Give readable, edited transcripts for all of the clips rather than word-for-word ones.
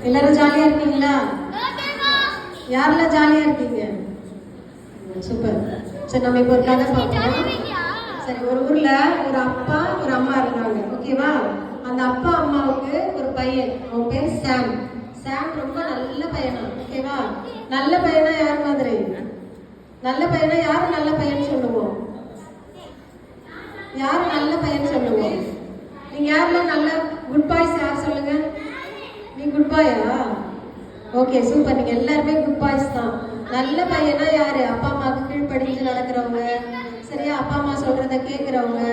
எல்லாரும் ஜாலியா இருக்கீங்களா? யாரெல்லாம் ஜாலியா இருக்கீங்க? சூப்பர். சரி, நம்ம இப்போ ஒரு கதை பார்ப்போம். சரி, ஒரு ஊர்ல ஒரு அப்பா ஒரு அம்மா இருந்தாங்க. ஓகேவா? அந்த அப்பா அம்மாவுக்கு ஒரு பையன், அவன் பேர் சாம். சாம் ரொம்ப நல்ல பையனா. ஓகேவா? நல்ல பையனா யார் மாதிரி? நல்ல பையனா யாரு நல்ல பையன் சொல்லுவோம்? யாரு நல்ல பையன் சொல்லுவோம்? நீங்க யாரெல்லாம் நல்ல குட் பாய்ஸ் யார் சொல்லுங்க? நீ குட் பாயா? Okay, super. நீங்க எல்லாருமே குட் பாய்ஸ் தான். நல்ல பையனா யாரு? அப்பா அம்மாவுக்கு கீழ்ப்படிஞ்சு நடக்கிறவங்க, சரியா அப்பா அம்மா சொல்றத கேட்கிறவங்க,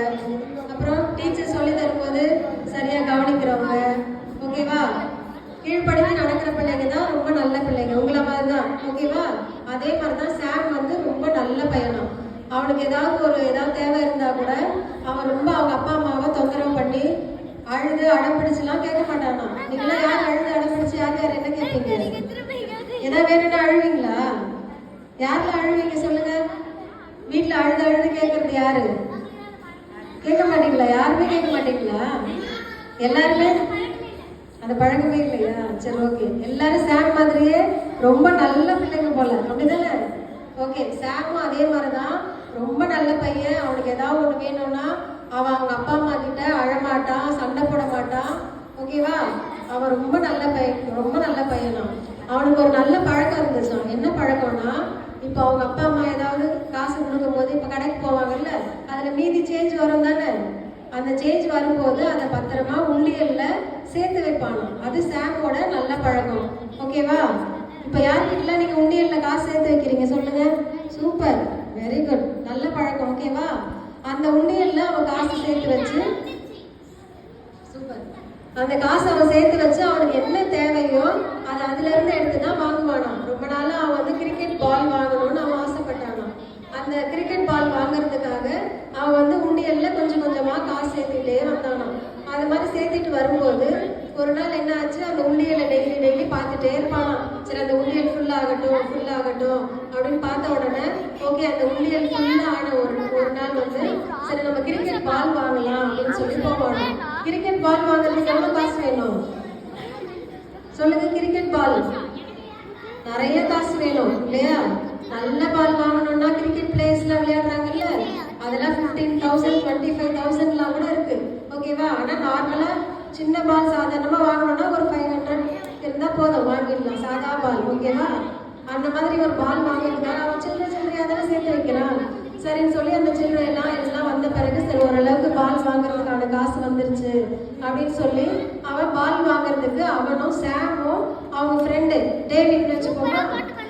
அப்புறம் டீச்சர் சொல்லி தரும்போது சரியா கவனிக்கிறவங்க. ஓகேவா? கீழ்ப்படிஞ்சு நடக்கிற பிள்ளைங்க தான் ரொம்ப நல்ல பிள்ளைங்க, உங்களை மாதிரி தான். ஓகேவா? அதே மாதிரி தான் சாம் வந்து ரொம்ப நல்ல பையனா. அவனுக்கு ஏதாவது தேவை இருந்தா கூட அவன் ரொம்ப அவங்க அப்பா அம்மாவை தொந்தரவு பண்ணி அழுது அடம்பிடிச்சுலாம் கேட்க மாட்டானா. நீங்களாம் யார் அழுது அடம்பிடிச்சு யார் யார் என்ன கேட்பீங்க? ஏதாவது வேணும்னா அழுவீங்களா? யாரெல்லாம் அழுவீங்க சொல்லுங்க? வீட்டுல அழுது அழுது கேட்கறது யாரு? கேட்க மாட்டீங்களா? யாருமே கேட்க மாட்டீங்களா? எல்லாருமே அந்த பழக்கமே இல்லையா? சரி, ஓகே. எல்லாரும் சாம் மாதிரியே ரொம்ப நல்ல பிள்ளைங்க போல, அப்படிதானே? ஓகே, சாமும் அதே மாதிரிதான் ரொம்ப நல்ல பையன். அவனுக்கு ஏதாவது ஒண்ணு வேணும்னா அவன் அவங்க அப்பா அம்மா கிட்ட அழமாட்டான், சண்டை போட மாட்டான். ஓகேவா? அவன் ரொம்ப நல்ல பையன், ரொம்ப நல்ல பையனா. அவனுக்கு ஒரு நல்ல பழக்கம் இருந்துச்சான். என்ன பழக்கம்னா, இப்போ அவங்க அப்பா அம்மா ஏதாவது காசு கொடுக்கும் போது, இப்போ கடைக்கு போவாங்கல்ல, அதுல மீதி சேஞ்ச் வரும் தானே, அந்த சேஞ்ச் வரும்போது அதை பத்திரமா உண்டியல்ல சேர்த்து வைப்பானோ. அது சாமோட நல்ல பழக்கம். ஓகேவா? இப்போ யார்கிட்டலாம் நீங்க உண்டியல்ல காசு சேர்த்து வைக்கிறீங்க சொல்லுங்க? சூப்பர், வெரி குட், நல்ல பழக்கம். ஓகேவா? அந்த உண்டியல்ல அவன் காசு சேர்த்து வச்சு, சூப்பர், அந்த காசு அவன் சேர்த்து வச்சு அவனுக்கு என்ன தேவையோ அதை அதுல இருந்து எடுத்துதான் வாங்குவானான். ரொம்ப நாளா அவன் வந்து கிரிக்கெட் பால் வாங்கணும்னு அவன் ஆசைப்பட்டானான். அந்த கிரிக்கெட் பால் வாங்குறதுக்காக அவன் வந்து உண்டியல்ல கொஞ்சம் கொஞ்சமா காசு சேர்த்துக்கிட்டே வந்தானான். அது மாதிரி சேர்த்துட்டு வரும்போது ஒரு நாள் என்ன ஆச்சு, அந்த உண்டியலை டெய்லி டெய்லி பார்த்துட்டே இருப்பானாம். சரி, அந்த உண்டியல் ஃபுல் ஆகட்டும் அப்படின்னு பார்த்த உடனே ஓகே, அந்த உண்டியல் ஃபுல்லா ஆன ஒரு நாள் வந்து சரி நம்ம கிரிக்கெட் பால் வாங்கலாம் அப்படின்னு சொல்லி போவாங்க. கிரிக்கெட் பால் வாங்குறதுக்கு எவ்வளவு காசு வேணும் சொல்லுங்க? கிரிக்கெட் பால் நிறைய காசு வேணும் இல்லையா? நல்ல பால் வாங்கணும்னா கிரிக்கெட் பிளேயர்ஸ்ல விளையாடுறாங்கல்ல, அதெல்லாம் 15,000 25,000 கூட இருக்கு. ஓகேவா? ஆனா நார்மலா சின்ன பால் சாதாரணமா வாங்கணும்னா ஒரு 500 இருந்தா போதும், வாங்கிடலாம், சாதா பால். ஓகேவா? அந்த மாதிரி ஒரு பால் வாங்கிருக்கான். அவன் சில்லறையா தானே சேர்த்து வைக்கிறான். சரின்னு சொல்லி அந்த எல்லாம் வந்த பிறகு சரி ஓரளவுக்கு பால் வாங்குறதுக்கான காசு வந்துருச்சு அப்படின்னு சொல்லி அவன் பால் வாங்குறதுக்கு அவனும் சாமும் அவங்க ஃப்ரெண்டு டேவிட் வச்சுக்கோங்க.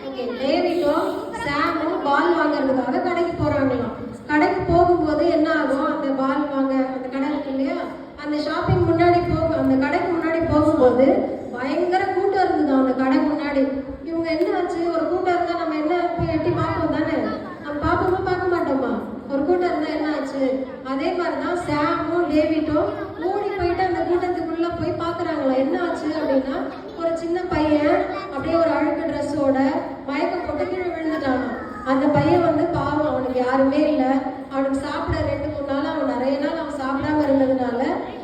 ஓகே, டேவிடும் சாமும் பால் வாங்குறதுக்காக கடைக்கு போறாங்களாம். கடைக்கு போகும்போது என்ன ஆகும், அந்த பால் வாங்க அந்த கடை இருக்கு இல்லையா, அந்த ஷாப்பிங் முன்னாடி அந்த கடைக்கு முன்னாடி போகும்போது பயங்கர கூட்டம் இருந்தது அந்த கடை முன்னாடி. இவங்க என்ன ஆச்சு, ஒரு கூட்டம் இருந்தா நம்ம என்ன போய் எட்டி பார்ப்போம் தானே, நம்ம பார்ப்போமா பார்க்க மாட்டோமா? ஒரு கூட்டம் இருந்தா என்ன ஆச்சு, அதே மாதிரிதான் சாமும் டேவிட்டும் ஓடி போயிட்டு அந்த கூட்டத்துக்குள்ள போய் பாக்குறாங்களா. என்ன ஆச்சு அப்படின்னா, ஒரு சின்ன பையன் அப்படியே ஒரு அழுக்கு ட்ரெஸ்ஸோட மயக்கம் போட்டு கீழே விழுந்துட்டானா. அந்த பையன் வந்து பாவம், அவனுக்கு யாருமே இல்லை, அவனுக்கு சாப்பிட 2-3 நாள் அவன் நிறைய நாள் அவன் சாப்பிடாம இருந்ததுனால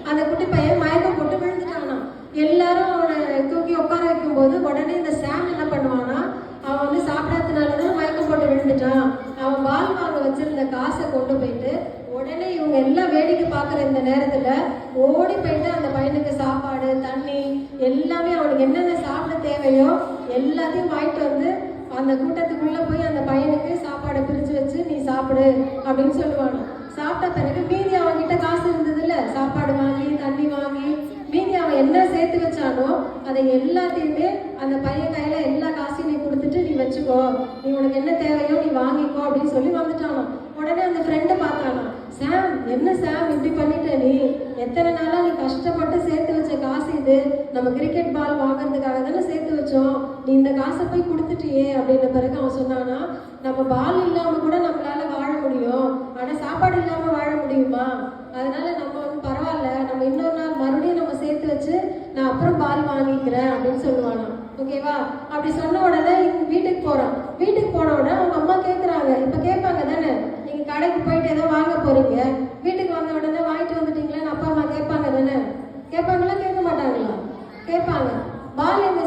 அந்த குட்டி பையன் மயக்கம் போட்டு விழுந்துட்டானா. எல்லாரும் அவனை தூக்கி உட்கார வைக்கும் போது உடனே இந்த சாம் என்ன பண்ணுவானா, அவன் வந்து சாப்பிடாததுனாலதான் மயக்கம் போட்டு விழுந்துட்டான். அவன் பால் வாங்க வச்சிருந்த காசை கொண்டு போயிட்டு உடனே இவங்க எல்லாம் வேடிக்கை பார்க்குற இந்த நேரத்துல ஓடி போயிட்டு அந்த பையனுக்கு சாப்பாடு தண்ணி எல்லாமே அவனுக்கு என்னென்ன சாப்பிட தேவையோ எல்லாத்தையும் வாங்கிட்டு வந்து அந்த கூட்டத்துக்குள்ள போய் அந்த பையனுக்கு சாப்பாடை பிரிச்சு வச்சு நீ சாப்பிடு அப்படின்னு சொல்லுவானு. சாப்பிட்ட பிறகு மீதி அவன்கிட்ட காசு இருந்தது இல்ல, சாப்பாடு வாங்கி தண்ணி வாங்கி மீதி அவன் என்ன சேர்த்து வச்சானோ அதை எல்லாத்தையுமே அந்த பையன் கையில எல்லா காசையும் நீ கொடுத்துட்டு நீ வச்சுக்கோ, நீ உனக்கு என்ன தேவையோ நீ வாங்கிக்கோ அப்படின்னு சொல்லி வந்துட்டானோ. உடனே அந்த ஃப்ரெண்டை பார்த்தானா, சாம் என்ன சாம் இப்படி பண்ணிட்ட, நீ எத்தனை நாளா நீ கஷ்டப்பட்டு சேர்த்து வச்ச காசு இது, நம்ம கிரிக்கெட் பால் வாங்குறதுக்காக தானே சேர்த்து வச்சோம், நீ இந்த காசை போய் கொடுத்துட்டியே அப்படின்ற பிறகு அவன் சொன்னானா, நம்ம பால் இல்லாம கூட நம்மளால வாழ முடியும், ஆனா சாப்பாடு இல்லாம வாழ முடியுமா? அதனால நம்ம வந்து பரவாயில்ல, நம்ம இன்னொரு நாள் மறுபடியும் நம்ம சேர்த்து வச்சு நான் அப்புறம் பால் வாங்கிக்கிறேன் அப்படின்னு சொல்லுவானா. ஓகேவா? அப்படி சொன்ன உடனே வீட்டுக்கு போறான். வீட்டுக்கு போன உடனே அவங்க அம்மா கேட்குறாங்க, இப்ப கேட்பாங்க தானே, நீங்க கடைக்கு போயிட்டு ஏதோ வாங்க போறீங்க, வீட்டுக்கு வந்த உடனே வாங்கிட்டு வந்துட்டீங்களேன்னு அப்பா அம்மா கேட்பாங்க தானே? கேட்பாங்களா கேட்க மாட்டாங்களா? கேட்பாங்க. பால் எங்க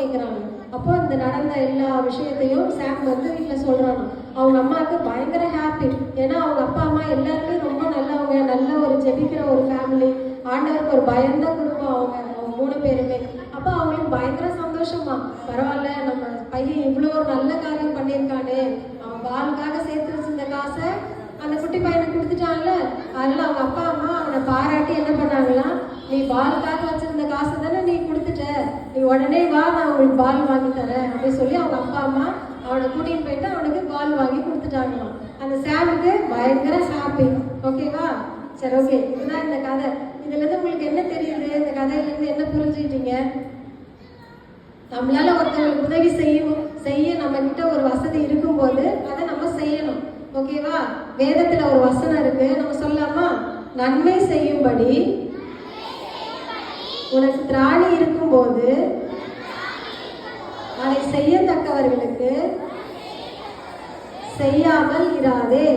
கேட்குறாங்க. அப்போ இந்த நடந்த எல்லா விஷயத்தையும் சாம் வந்து வீட்டில் சொல்கிறாங்க. அவங்க அம்மாவுக்கு பயங்கர ஹாப்பி. ஏன்னா அவங்க அப்பா அம்மா எல்லாருமே ரொம்ப நல்லவங்க, நல்ல ஒரு ஜெபிக்கிற ஒரு ஃபேமிலி, ஆண்டவருக்கு ஒரு பயந்த குடும்பம் அவங்க 3 பேருமே. அப்போ அவங்களுக்கு பயங்கர சந்தோஷமா, பரவாயில்ல நம்ம பையன் இவ்வளோ ஒரு நல்ல காரியம் பண்ணியிருக்கானே, அவன் பாலுக்காக சேர்த்து வச்சிருந்த காசை அந்த குட்டி பையனுக்கு கொடுத்துட்டாங்கல்ல. அதனால அவங்க அப்பா அம்மா அவனை பாராட்டி என்ன பண்ணாங்களாம், நீ பாலுக்காக வச்சிருந்த காசை தானே நீ கொடுத்துட்ட, நீ உடனே வா நான் உங்களுக்கு பால் வாங்கி தரேன் அப்படின்னு சொல்லி அவங்க அப்பா அம்மா அவனை கூட்டிகிட்டு போயிட்டு அவனுக்கு பால் வாங்கி கொடுத்துட்டாங்களாம். அந்த சாமுக்கு பயங்கர ஹாப்பி. ஓகேவா? சரி, ஓகே. இதுதான் இந்த கதை. இதுலேருந்து உங்களுக்கு என்ன தெரியுது? இந்த கதையிலேருந்து என்ன புரிஞ்சுக்கிட்டீங்க? நம்மளால ஒருத்தவங்களுக்கு உதவி செய்ய நம்ம கிட்ட ஒரு வசதி இருக்கும்போது அதை நம்ம செய்யணும். ஓகேவா? வேதத்துல ஒரு வசனம் இருக்கு, நம்ம சொல்லலாமா? நன்மை செய்யும்படி உனக்கு திராணி இருக்கும்போது அதை செய்யத்தக்கவர்களுக்கு செய்யாமல் இராதே.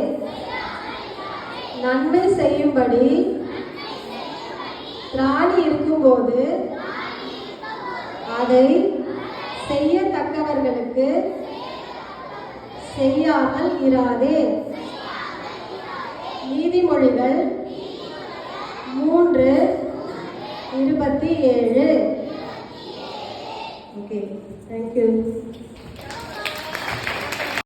நன்மை செய்யும்படி திராணி இருக்கும்போது அதை செய்யத்தக்கவர்களுக்கு செய்யாமல் இராதே. நீதிமொழிகள் 3:27. Okay, thank you.